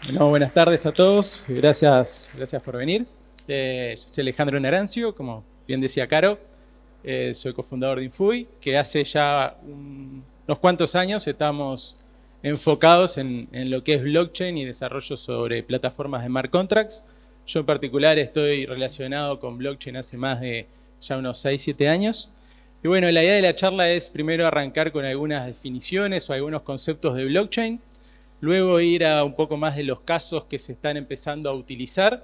Bueno, buenas tardes a todos, gracias por venir. Yo soy Alejandro Narancio, como bien decía Caro, soy cofundador de Infui, que hace ya unos cuantos años estamos enfocados en lo que es blockchain y desarrollo sobre plataformas de smart contracts. Yo en particular estoy relacionado con blockchain hace más de ya unos 6-7 años. Y bueno, la idea de la charla es primero arrancar con algunas definiciones o algunos conceptos de blockchain, luego ir a un poco más de los casos que se están empezando a utilizar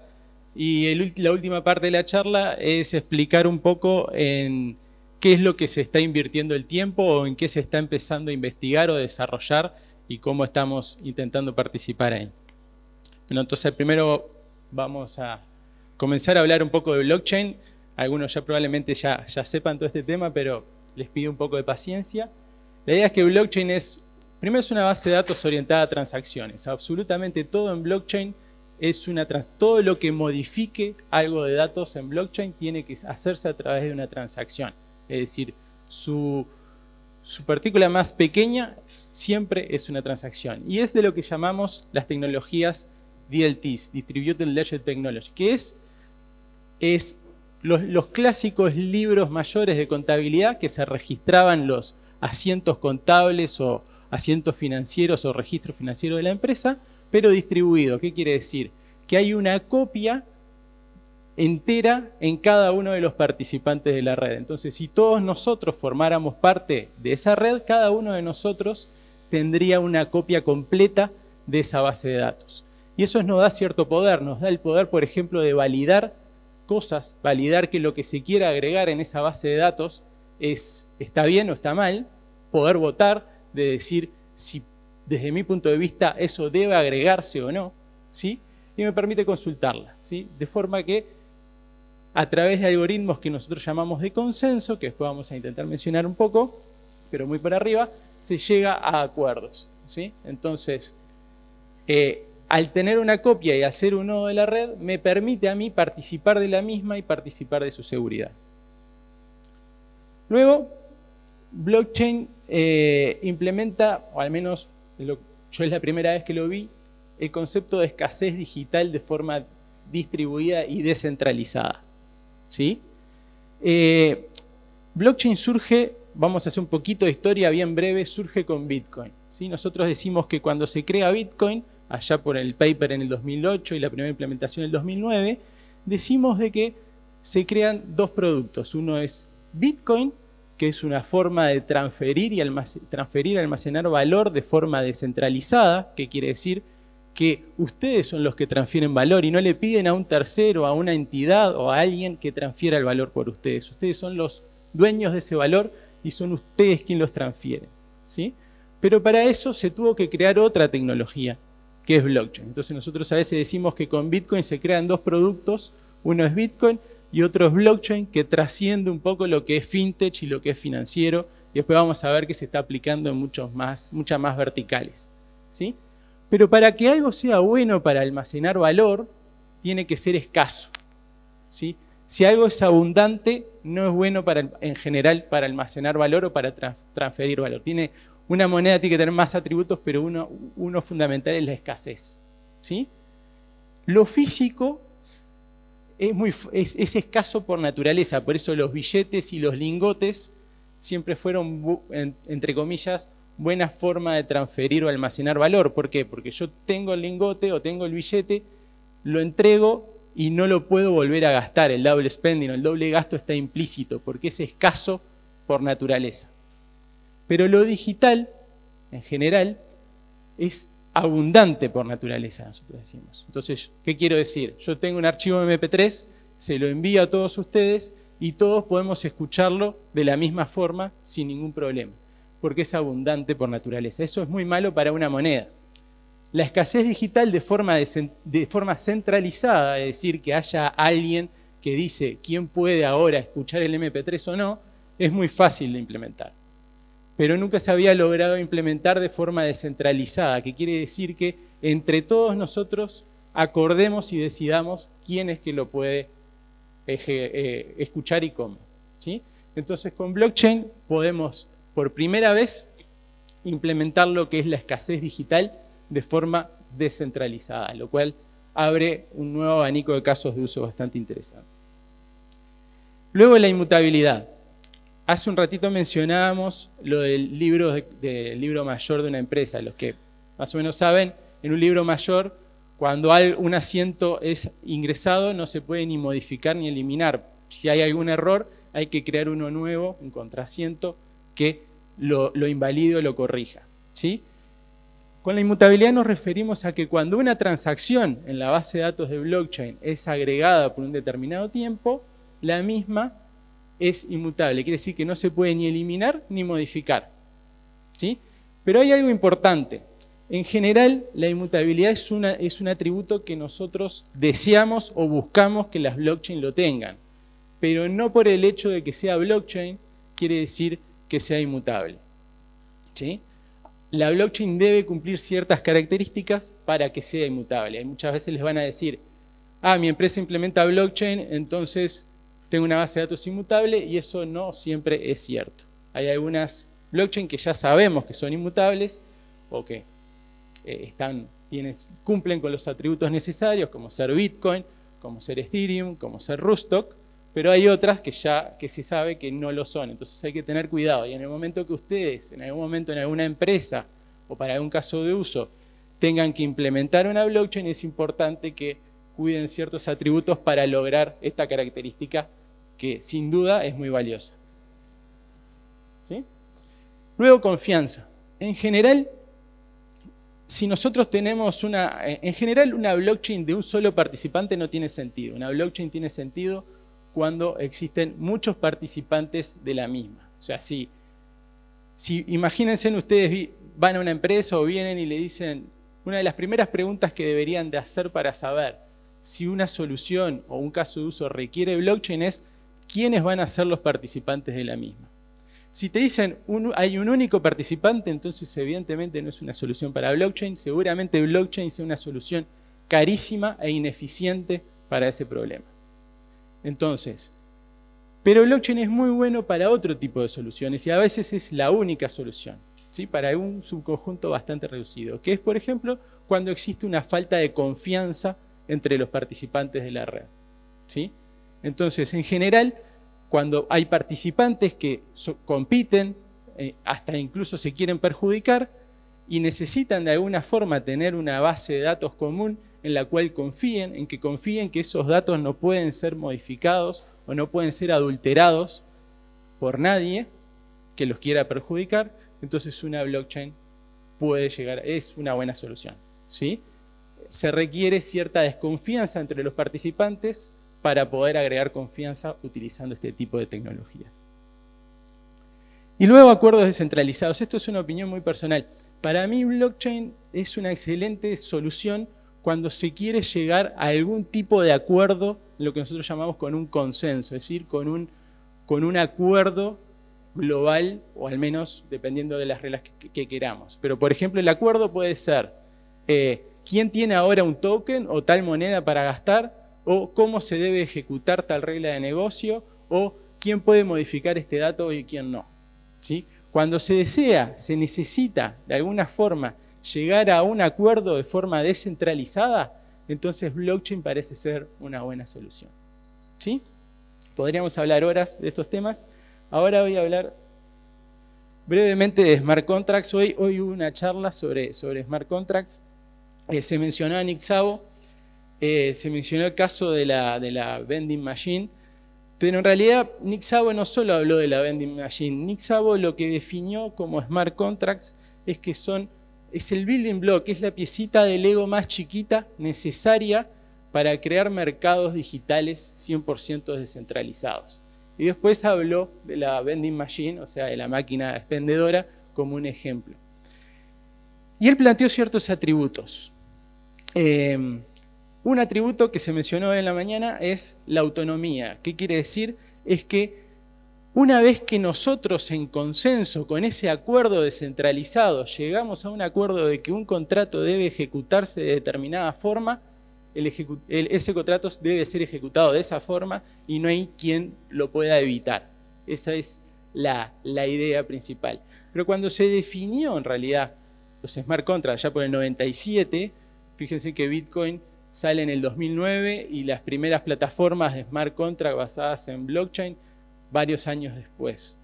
y la última parte de la charla es explicar un poco en qué es lo que se está invirtiendo el tiempo o en qué se está empezando a investigar o desarrollar y cómo estamos intentando participar ahí. Bueno, entonces primero vamos a comenzar a hablar un poco de blockchain. Algunos ya probablemente ya sepan todo este tema, pero les pido un poco de paciencia. La idea es que blockchain primero es una base de datos orientada a transacciones. Absolutamente todo en blockchain todo lo que modifique algo de datos en blockchain tiene que hacerse a través de una transacción. Es decir, su partícula más pequeña siempre es una transacción. Y es de lo que llamamos las tecnologías DLTs, Distributed Ledger Technology, que es los clásicos libros mayores de contabilidad que se registraban los asientos contables o asientos financieros o registro financiero de la empresa, pero distribuido. ¿Qué quiere decir? Que hay una copia entera en cada uno de los participantes de la red. Entonces, si todos nosotros formáramos parte de esa red, cada uno de nosotros tendría una copia completa de esa base de datos. Y eso nos da cierto poder, nos da el poder, por ejemplo, de validar cosas, validar que lo que se quiera agregar en esa base de datos está bien o está mal, poder votar, de decir si desde mi punto de vista eso debe agregarse o no, ¿sí? Y me permite consultarla, ¿sí? De forma que a través de algoritmos que nosotros llamamos de consenso, que después vamos a intentar mencionar un poco, pero muy por arriba, se llega a acuerdos, ¿sí? Entonces, al tener una copia y hacer un nodo de la red, me permite a mí participar de la misma y participar de su seguridad. Luego, blockchain implementa, o al menos yo es la primera vez que lo vi, el concepto de escasez digital de forma distribuida y descentralizada, ¿sí? Blockchain surge, vamos a hacer un poquito de historia bien breve, surge con Bitcoin, ¿sí? Nosotros decimos que cuando se crea Bitcoin, allá por el paper en el 2008 y la primera implementación en el 2009, decimos de que se crean dos productos. Uno es Bitcoin, que es una forma de transferir y almacenar valor de forma descentralizada, que quiere decir que ustedes son los que transfieren valor y no le piden a un tercero, a una entidad o a alguien que transfiera el valor por ustedes. Ustedes son los dueños de ese valor y son ustedes quienes los transfieren, ¿sí? Pero para eso se tuvo que crear otra tecnología, que es blockchain. Entonces nosotros a veces decimos que con Bitcoin se crean dos productos, uno es Bitcoin y otro es blockchain, que trasciende un poco lo que es fintech y lo que es financiero, y después vamos a ver que se está aplicando en muchas más verticales, ¿sí? Pero para que algo sea bueno para almacenar valor, tiene que ser escaso, ¿sí? Si algo es abundante, no es bueno en general para almacenar valor o para transferir valor. Una moneda tiene que tener más atributos, pero uno fundamental es la escasez, ¿sí? Lo físico es escaso por naturaleza, por eso los billetes y los lingotes siempre fueron, entre comillas, buena forma de transferir o almacenar valor. ¿Por qué? Porque yo tengo el lingote o tengo el billete, lo entrego y no lo puedo volver a gastar. El double spending o el doble gasto está implícito porque es escaso por naturaleza. Pero lo digital, en general, es abundante por naturaleza, nosotros decimos. Entonces, ¿qué quiero decir? Yo tengo un archivo MP3, se lo envío a todos ustedes y todos podemos escucharlo de la misma forma sin ningún problema, porque es abundante por naturaleza. Eso es muy malo para una moneda. La escasez digital de forma centralizada, es decir, que haya alguien que dice quién puede ahora escuchar el MP3 o no, es muy fácil de implementar. Pero nunca se había logrado implementar de forma descentralizada, que quiere decir que entre todos nosotros acordemos y decidamos quién es que lo puede escuchar y cómo, ¿sí? Entonces con blockchain podemos por primera vez implementar lo que es la escasez digital de forma descentralizadas, lo cual abre un nuevo abanico de casos de uso bastante interesante. Luego la inmutabilidad. Hace un ratito mencionábamos lo del libro mayor de una empresa. Los que más o menos saben, en un libro mayor, cuando un asiento es ingresado, no se puede ni modificar ni eliminar. Si hay algún error, hay que crear uno nuevo, un contraasiento, que lo invalide o lo corrija, ¿sí? Con la inmutabilidad nos referimos a que cuando una transacción en la base de datos de blockchain es agregada por un determinado tiempo, la misma es inmutable. Quiere decir que no se puede ni eliminar ni modificar, ¿sí? Pero hay algo importante. En general, la inmutabilidad es un atributo que nosotros deseamos o buscamos que las blockchain lo tengan. Pero no por el hecho de que sea blockchain quiere decir que sea inmutable, ¿sí? La blockchain debe cumplir ciertas características para que sea inmutable. Muchas veces les van a decir, mi empresa implementa blockchain, entonces tengo una base de datos inmutable, y eso no siempre es cierto. Hay algunas blockchain que ya sabemos que son inmutables o que cumplen con los atributos necesarios, como ser Bitcoin, como ser Ethereum, como ser Rootstock, pero hay otras que se sabe que no lo son. Entonces hay que tener cuidado. Y en el momento que ustedes, en algún momento en alguna empresa o para algún caso de uso, tengan que implementar una blockchain, es importante que cuiden ciertos atributos para lograr esta característica que sin duda es muy valiosa, ¿sí? Luego, confianza. En general, si nosotros tenemos una blockchain de un solo participante no tiene sentido. Una blockchain tiene sentido cuando existen muchos participantes de la misma. O sea, si imagínense ustedes van a una empresa o vienen y le dicen, una de las primeras preguntas que deberían de hacer para saber si una solución o un caso de uso requiere blockchain es quiénes van a ser los participantes de la misma. Si te dicen hay un único participante, entonces evidentemente no es una solución para blockchain. Seguramente blockchain sea una solución carísima e ineficiente para ese problema. Entonces, pero blockchain es muy bueno para otro tipo de soluciones y a veces es la única solución, ¿sí? Para un subconjunto bastante reducido, que es, por ejemplo, cuando existe una falta de confianza entre los participantes de la red, ¿sí? Entonces, en general, cuando hay participantes que compiten, hasta incluso se quieren perjudicar y necesitan de alguna forma tener una base de datos común en la cual confíen que esos datos no pueden ser modificados o no pueden ser adulterados por nadie que los quiera perjudicar, entonces una blockchain es una buena solución, ¿sí? Se requiere cierta desconfianza entre los participantes para poder agregar confianza utilizando este tipo de tecnologías. Y luego, acuerdos descentralizados. Esto es una opinión muy personal. Para mí, blockchain es una excelente solución cuando se quiere llegar a algún tipo de acuerdo, lo que nosotros llamamos con un consenso, es decir, con un acuerdo global, o al menos dependiendo de las reglas que queramos. Pero, por ejemplo, el acuerdo puede ser quién tiene ahora un token o tal moneda para gastar, o cómo se debe ejecutar tal regla de negocio, o quién puede modificar este dato y quién no, ¿sí? Cuando se necesita de alguna forma llegar a un acuerdo de forma descentralizada, entonces blockchain parece ser una buena solución, ¿sí? Podríamos hablar horas de estos temas. Ahora voy a hablar brevemente de smart contracts. Hoy hubo una charla sobre smart contracts. Se mencionó a Nick Szabo, se mencionó el caso de la vending machine, pero en realidad Nick Szabo no solo habló de la vending machine. Nick Szabo lo que definió como smart contracts es el building block, es la piecita de Lego más chiquita necesaria para crear mercados digitales 100% descentralizados. Y después habló de la vending machine, o sea, de la máquina expendedora, como un ejemplo. Y él planteó ciertos atributos. Un atributo que se mencionó en la mañana es la autonomía. ¿Qué quiere decir? Es que una vez que nosotros en consenso con ese acuerdo descentralizado llegamos a un acuerdo de que un contrato debe ejecutarse de determinada forma, ese contrato debe ser ejecutado de esa forma y no hay quien lo pueda evitar. Esa es la idea principal. Pero cuando se definió en realidad los smart contracts ya por el 97, Fíjense que Bitcoin sale en el 2009 y las primeras plataformas de smart contract basadas en blockchain varios años después.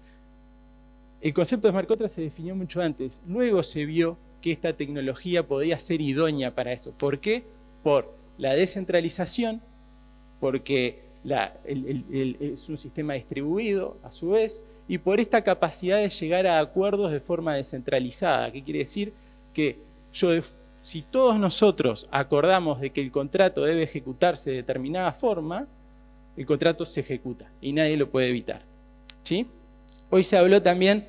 El concepto de smart contract se definió mucho antes. Luego se vio que esta tecnología podía ser idónea para esto. ¿Por qué? Por la descentralización, porque es un sistema distribuido a su vez, y por esta capacidad de llegar a acuerdos de forma descentralizada. ¿Qué quiere decir? Que si todos nosotros acordamos de que el contrato debe ejecutarse de determinada forma, el contrato se ejecuta y nadie lo puede evitar. ¿Sí? Hoy se habló también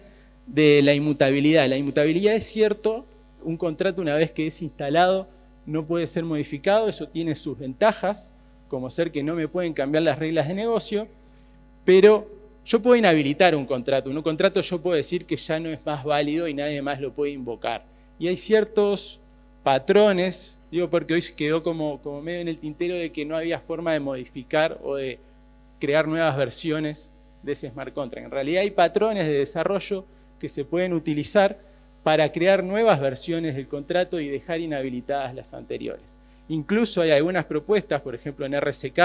de la inmutabilidad. La inmutabilidad es cierto, un contrato una vez que es instalado no puede ser modificado, eso tiene sus ventajas, como ser que no me pueden cambiar las reglas de negocio, pero yo puedo inhabilitar un contrato yo puedo decir que ya no es más válido y nadie más lo puede invocar. Y hay ciertos patrones, digo porque hoy quedó como medio en el tintero de que no había forma de modificar o de crear nuevas versiones de ese smart contract. En realidad hay patrones de desarrollo que se pueden utilizar para crear nuevas versiones del contrato y dejar inhabilitadas las anteriores. Incluso hay algunas propuestas, por ejemplo en RSK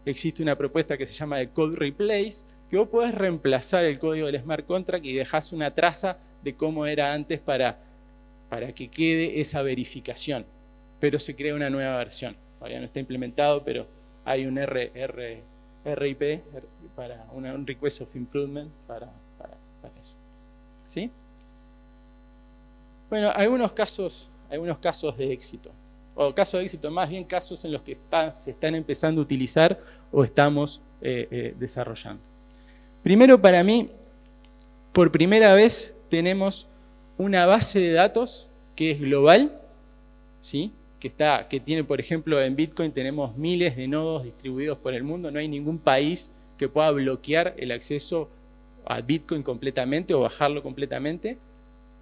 existe una propuesta que se llama de Code Replace, que vos podés reemplazar el código del smart contract y dejás una traza de cómo era antes para que quede esa verificación. Pero se crea una nueva versión. Todavía no está implementado, pero hay un RIP, un Request of Improvement para eso. ¿Sí? Bueno, algunos casos de éxito. O casos de éxito, más bien casos en los que se están empezando a utilizar o estamos desarrollando. Primero, para mí, por primera vez tenemos una base de datos que es global, ¿sí? que tiene, por ejemplo, en Bitcoin tenemos miles de nodos distribuidos por el mundo, no hay ningún país que pueda bloquear el acceso a Bitcoin completamente o bajarlo completamente.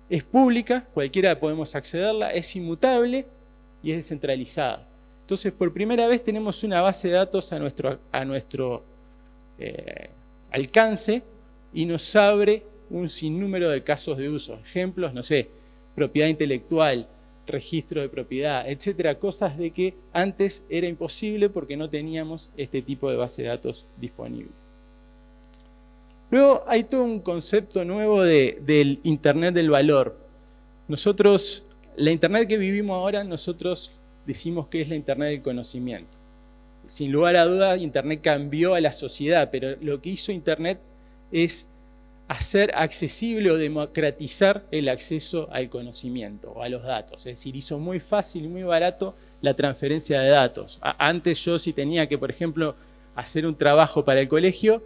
Es pública, cualquiera podemos accederla, es inmutable y es descentralizada. Entonces, por primera vez tenemos una base de datos a nuestro alcance y nos abre un sinnúmero de casos de uso. Ejemplos, no sé, propiedad intelectual, registro de propiedad, etcétera, cosas de que antes era imposible porque no teníamos este tipo de base de datos disponible. Luego hay todo un concepto nuevo del Internet del valor. La Internet que vivimos ahora, nosotros decimos que es la Internet del conocimiento. Sin lugar a dudas, Internet cambió a la sociedad, pero lo que hizo Internet es hacer accesible o democratizar el acceso al conocimiento o a los datos. Es decir, hizo muy fácil y muy barato la transferencia de datos. Antes yo, si tenía que, por ejemplo, hacer un trabajo para el colegio,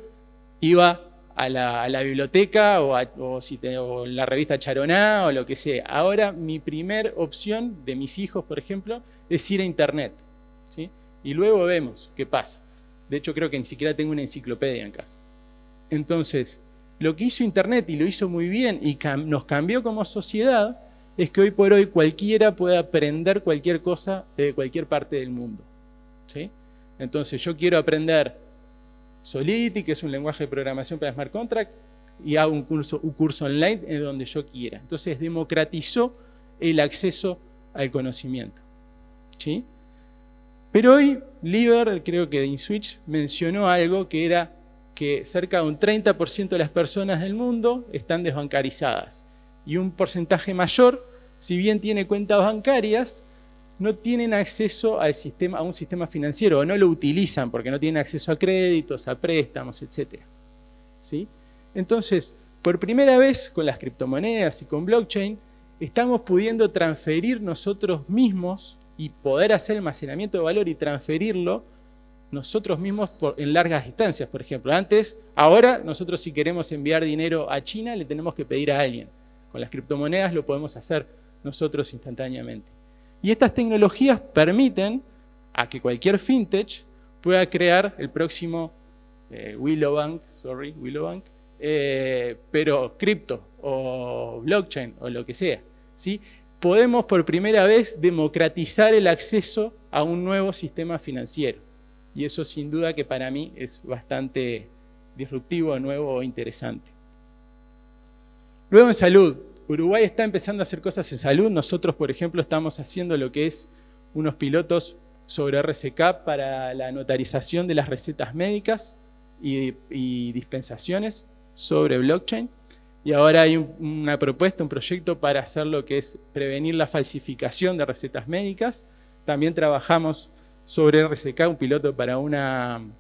iba a la biblioteca o la revista Charoná o lo que sea. Ahora mi primer opción de mis hijos, por ejemplo, es ir a Internet, ¿sí? Y luego vemos qué pasa. De hecho, creo que ni siquiera tengo una enciclopedia en casa. Entonces, lo que hizo Internet, y lo hizo muy bien, y nos cambió como sociedad, es que hoy por hoy cualquiera puede aprender cualquier cosa de cualquier parte del mundo, ¿sí? Entonces, yo quiero aprender Solidity, que es un lenguaje de programación para smart contract, y hago un curso online en donde yo quiera. Entonces, democratizó el acceso al conocimiento, ¿sí? Pero hoy, Liber, creo que de InSwitch, mencionó algo que era que cerca de un 30% de las personas del mundo están desbancarizadas. Y un porcentaje mayor, si bien tiene cuentas bancarias, no tienen acceso a un sistema financiero o no lo utilizan porque no tienen acceso a créditos, a préstamos, etc. ¿Sí? Entonces, por primera vez con las criptomonedas y con blockchain, estamos pudiendo transferir nosotros mismos y poder hacer almacenamiento de valor y transferirlo nosotros mismos en largas distancias, por ejemplo. Ahora nosotros si queremos enviar dinero a China le tenemos que pedir a alguien. Con las criptomonedas lo podemos hacer nosotros instantáneamente. Y estas tecnologías permiten a que cualquier fintech pueda crear el próximo Willow Bank, pero cripto o blockchain o lo que sea, ¿sí? Podemos por primera vez democratizar el acceso a un nuevo sistema financiero. Y eso sin duda que para mí es bastante disruptivo, nuevo e interesante. Luego en salud. Uruguay está empezando a hacer cosas en salud. Nosotros, por ejemplo, estamos haciendo lo que es unos pilotos sobre RCK para la notarización de las recetas médicas y dispensaciones sobre blockchain. Y ahora hay una propuesta, un proyecto para hacer lo que es prevenir la falsificación de recetas médicas. También trabajamos sobre RCK, un piloto para un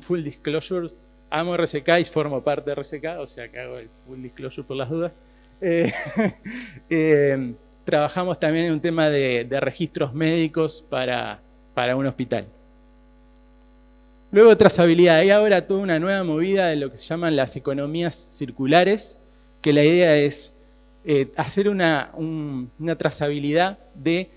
full disclosure. Amo RCK y formo parte de RCK, o sea que hago el full disclosure por las dudas. Trabajamos también en un tema de registros médicos para un hospital. Luego trazabilidad. Hay ahora toda una nueva movida de lo que se llaman las economías circulares, que la idea es hacer una trazabilidad de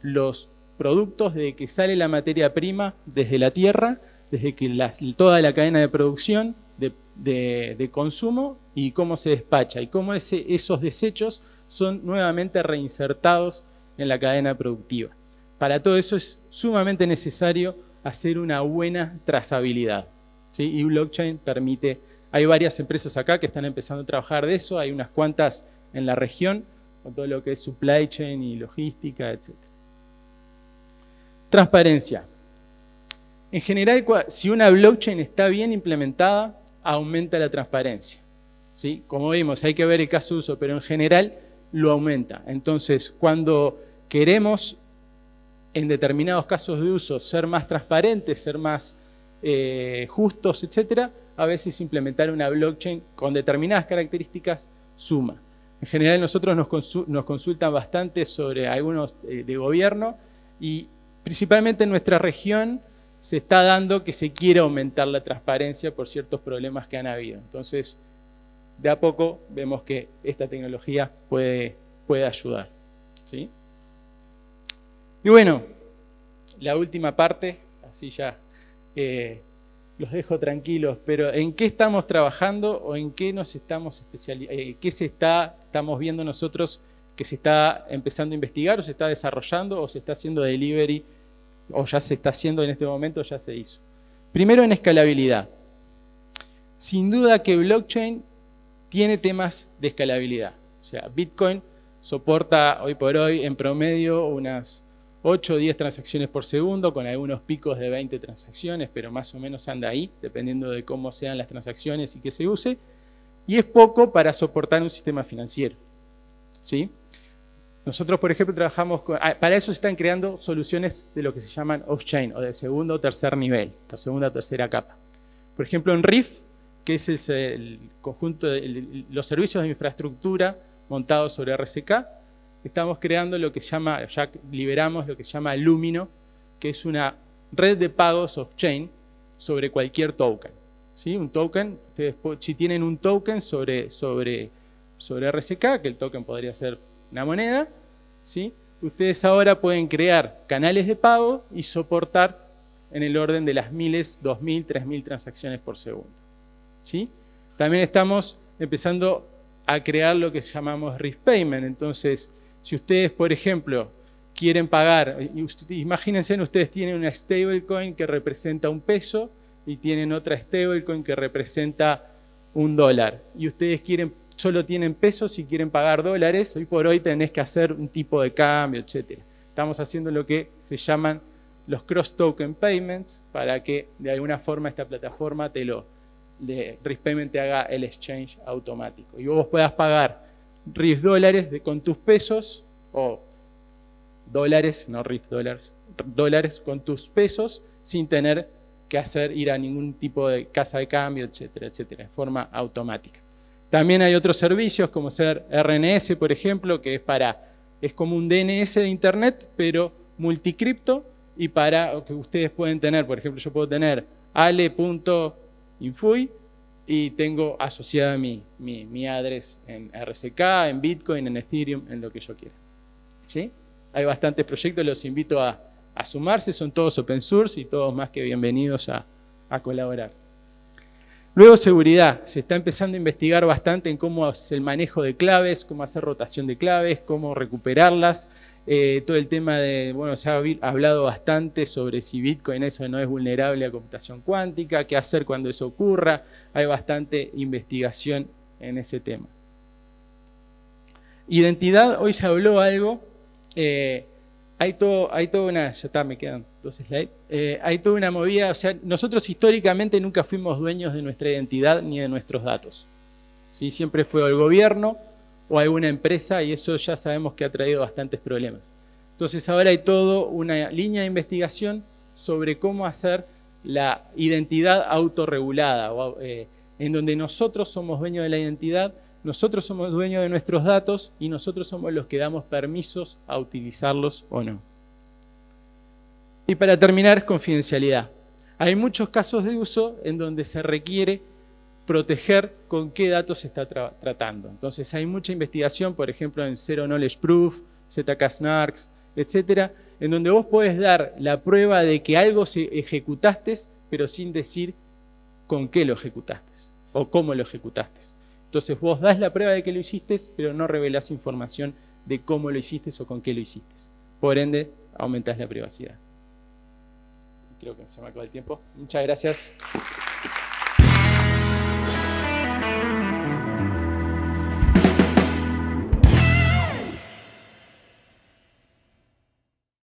los productos desde que sale la materia prima desde la tierra, desde que toda la cadena de producción, de consumo y cómo se despacha y cómo esos desechos son nuevamente reinsertados en la cadena productiva. Para todo eso es sumamente necesario hacer una buena trazabilidad, ¿sí? Y blockchain permite, hay varias empresas acá que están empezando a trabajar de eso, hay unas cuantas en la región, con todo lo que es supply chain y logística, etc. Transparencia. En general, si una blockchain está bien implementada, aumenta la transparencia, ¿sí? Como vimos, hay que ver el caso de uso, pero en general lo aumenta. Entonces, cuando queremos, en determinados casos de uso, ser más transparentes, ser más justos, etc., a veces implementar una blockchain con determinadas características suma. En general, nosotros nos consultan bastante sobre algunos de gobierno y principalmente en nuestra región se está dando que se quiere aumentar la transparencia por ciertos problemas que han habido. Entonces, de a poco vemos que esta tecnología puede ayudar, ¿sí? Y bueno, la última parte, así ya los dejo tranquilos, pero ¿en qué estamos trabajando o en qué nos estamos especializando? ¿Qué estamos viendo nosotros que se está empezando a investigar o se está desarrollando o se está haciendo delivery o ya se está haciendo en este momento, ya se hizo? Primero, en escalabilidad. Sin duda que blockchain tiene temas de escalabilidad. O sea, Bitcoin soporta hoy por hoy en promedio unas 8 o 10 transacciones por segundo, con algunos picos de 20 transacciones, pero más o menos anda ahí, dependiendo de cómo sean las transacciones y qué se use. Y es poco para soportar un sistema financiero, ¿sí? Nosotros, por ejemplo, trabajamos para eso se están creando soluciones de lo que se llaman off-chain, o de segundo o tercer nivel, segunda o tercera capa. Por ejemplo, en Riff, que es el conjunto de los servicios de infraestructura montados sobre RCK, estamos creando lo que se llama, ya liberamos lo que se llama Lumino, que es una red de pagos off-chain sobre cualquier token, ¿sí? Un token, ustedes, si tienen un token sobre RCK, que el token podría ser una moneda, ¿sí? Ustedes ahora pueden crear canales de pago y soportar en el orden de las miles, 2.000, 3.000 transacciones por segundo, ¿sí? También estamos empezando a crear lo que llamamos Riff Payment. Entonces, si ustedes, por ejemplo, quieren pagar, imagínense, ustedes tienen una stablecoin que representa $1 y tienen otra stablecoin que representa $1 y ustedes solo tienen pesos y quieren pagar dólares, hoy por hoy tenés que hacer un tipo de cambio, etc. Estamos haciendo lo que se llaman los cross-token payments para que de alguna forma esta plataforma Riff Payment te haga el exchange automático y vos puedas pagar Riff dólares con tus pesos o dólares, no Riff dólares, dólares con tus pesos sin tener que ir a ningún tipo de casa de cambio, etcétera, etcétera, de forma automática. También hay otros servicios como ser RNS, por ejemplo, que es como un DNS de Internet, pero multicripto y para que ustedes pueden tener, por ejemplo, yo puedo tener ale.infui y tengo asociada mi address en RCK, en Bitcoin, en Ethereum, en lo que yo quiera, ¿sí? Hay bastantes proyectos, los invito a sumarse, son todos open source y todos más que bienvenidos a colaborar. Luego, seguridad. Se está empezando a investigar bastante en cómo es el manejo de claves, cómo hacer rotación de claves, cómo recuperarlas. Todo el tema de, bueno, se ha hablado bastante sobre si Bitcoin eso no es vulnerable a computación cuántica, qué hacer cuando eso ocurra. Hay bastante investigación en ese tema. Identidad, hoy se habló algo. hay toda una, ya está, me quedan 2 slides, hay toda una movida, o sea, nosotros históricamente nunca fuimos dueños de nuestra identidad ni de nuestros datos. ¿Sí? Siempre fue el gobierno o alguna empresa y eso ya sabemos que ha traído bastantes problemas. Entonces ahora hay toda una línea de investigación sobre cómo hacer la identidad autorregulada, en donde nosotros somos dueños de la identidad, nosotros somos dueños de nuestros datos y nosotros somos los que damos permisos a utilizarlos o no. Y para terminar, confidencialidad. Hay muchos casos de uso en donde se requiere proteger con qué datos se está tratando. Entonces hay mucha investigación, por ejemplo, en Zero Knowledge Proof, ZK-SNARKs, etcétera, en donde vos podés dar la prueba de que algo ejecutaste, pero sin decir con qué lo ejecutaste o cómo lo ejecutaste. Entonces vos das la prueba de que lo hiciste, pero no revelás información de cómo lo hiciste o con qué lo hiciste. Por ende, aumentás la privacidad. Creo que se me acabó el tiempo. Muchas gracias.